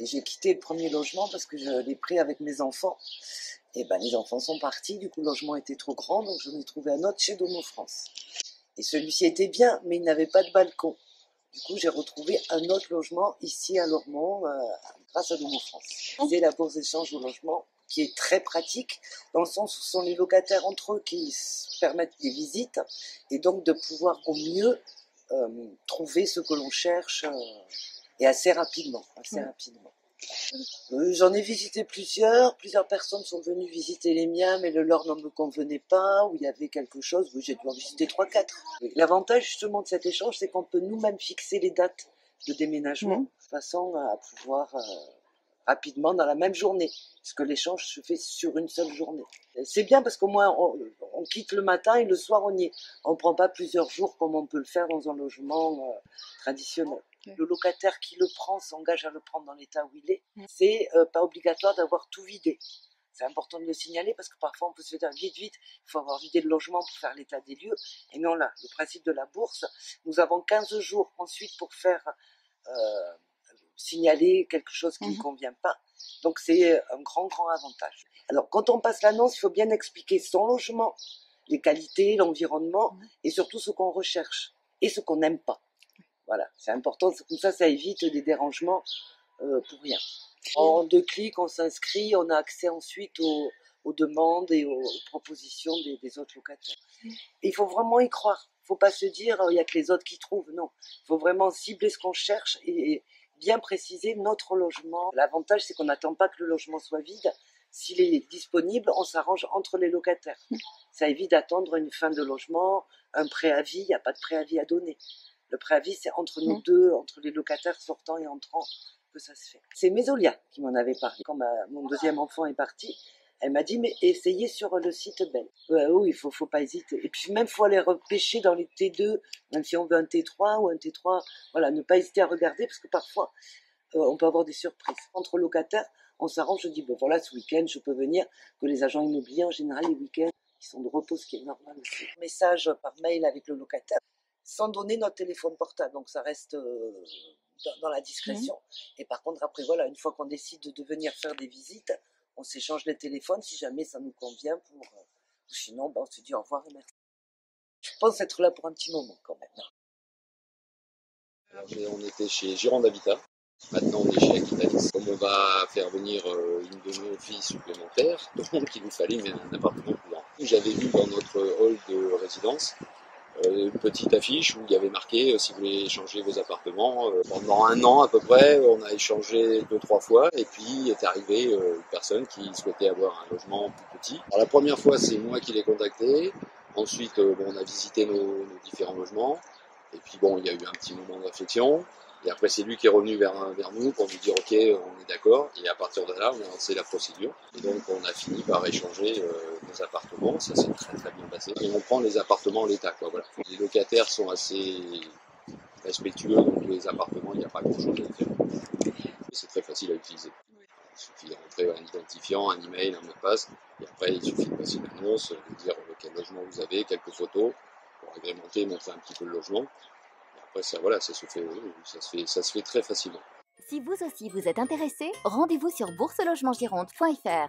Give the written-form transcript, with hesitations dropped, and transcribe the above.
Et j'ai quitté le premier logement parce que je l'ai pris avec mes enfants. Et ben les enfants sont partis, du coup le logement était trop grand, donc j'en ai trouvé un autre chez Domo France. Et celui-ci était bien, mais il n'avait pas de balcon. Du coup, j'ai retrouvé un autre logement ici à Lormont, grâce à Domo France. C'est la bourse d'échange au logement, qui est très pratique, dans le sens où ce sont les locataires entre eux qui se permettent des visites, et donc de pouvoir au mieux trouver ce que l'on cherche, et assez rapidement. J'en ai visité plusieurs personnes sont venues visiter les miens, mais le leur ne me convenait pas, ou il y avait quelque chose, où j'ai dû en visiter 3-4. L'avantage justement de cet échange, c'est qu'on peut nous-mêmes fixer les dates de déménagement, de façon à pouvoir rapidement dans la même journée, parce que l'échange se fait sur une seule journée. C'est bien parce qu'au moins on quitte le matin et le soir on y est. On ne prend pas plusieurs jours comme on peut le faire dans un logement traditionnel. Le locataire qui le prend s'engage à le prendre dans l'état où il est. C'est pas obligatoire d'avoir tout vidé. C'est important de le signaler parce que parfois on peut se dire vite, il faut avoir vidé le logement pour faire l'état des lieux. Et non, là, le principe de la bourse, nous avons 15 jours ensuite pour faire signaler quelque chose qui ne convient pas. Donc c'est un grand avantage. Alors quand on passe l'annonce, il faut bien expliquer son logement, les qualités, l'environnement et surtout ce qu'on recherche et ce qu'on n'aime pas. Voilà, c'est important, comme ça évite des dérangements pour rien. En 2 clics, on s'inscrit, on a accès ensuite aux demandes et aux propositions des autres locataires. Et il faut vraiment y croire. Il ne faut pas se dire il n'y a que les autres qui trouvent. Non, il faut vraiment cibler ce qu'on cherche et bien préciser notre logement. L'avantage, c'est qu'on n'attend pas que le logement soit vide. S'il est disponible, on s'arrange entre les locataires. Ça évite d'attendre une fin de logement, un préavis. Il n'y a pas de préavis à donner. Le préavis, c'est entre nous deux, entre les locataires sortants et entrants, que ça se fait. C'est Mésolia qui m'en avait parlé. Quand mon deuxième enfant est parti, elle m'a dit, mais essayez sur le site Belle. Oui, il faut pas hésiter. Et puis même, il faut aller repêcher dans les T2, même si on veut un T3 ou un T3. Voilà, ne pas hésiter à regarder, parce que parfois, on peut avoir des surprises. Entre locataires, on s'arrange, je dis, bon voilà, ce week-end, je peux venir, que les agents immobiliers, en général, les week-ends, ils sont de repos, ce qui est normal aussi. Message par mail avec le locataire, sans donner notre téléphone portable, donc ça reste dans la discrétion. Et par contre, après, voilà, une fois qu'on décide de venir faire des visites, on s'échange les téléphones si jamais ça nous convient ou sinon, on se dit au revoir et merci. Je pense être là pour un petit moment quand même. Alors, on était chez Gironde Habitat. Maintenant, on est chez Aquitalis. Comme on va faire venir une de nos filles supplémentaires, donc il nous fallait un appartement plus grand. J'avais vu dans notre hall de résidence une petite affiche où il y avait marqué si vous voulez échanger vos appartements. Pendant 1 an à peu près, on a échangé 2-3 fois et puis est arrivée une personne qui souhaitait avoir un logement plus petit. Alors la première fois, c'est moi qui l'ai contacté. Ensuite, on a visité nos différents logements. Et puis il y a eu un petit moment de réflexion. Et après, c'est lui qui est revenu vers nous pour nous dire ok, on est d'accord. Et à partir de là, on a lancé la procédure. Et donc, on a fini par échanger nos appartements. Ça s'est très bien passé. Et on prend les appartements en l'état, quoi. Voilà. Les locataires sont assez respectueux, donc les appartements, il n'y a pas grand-chose à faire. Et c'est très facile à utiliser. Il suffit de rentrer un identifiant, un email, un mot de passe. Et après, il suffit de passer une annonce, de dire quel logement vous avez, quelques photos pour agrémenter, montrer un petit peu le logement. Après, ça se fait très facilement. Si vous aussi vous êtes intéressé, rendez-vous sur bourselogementgironde.fr.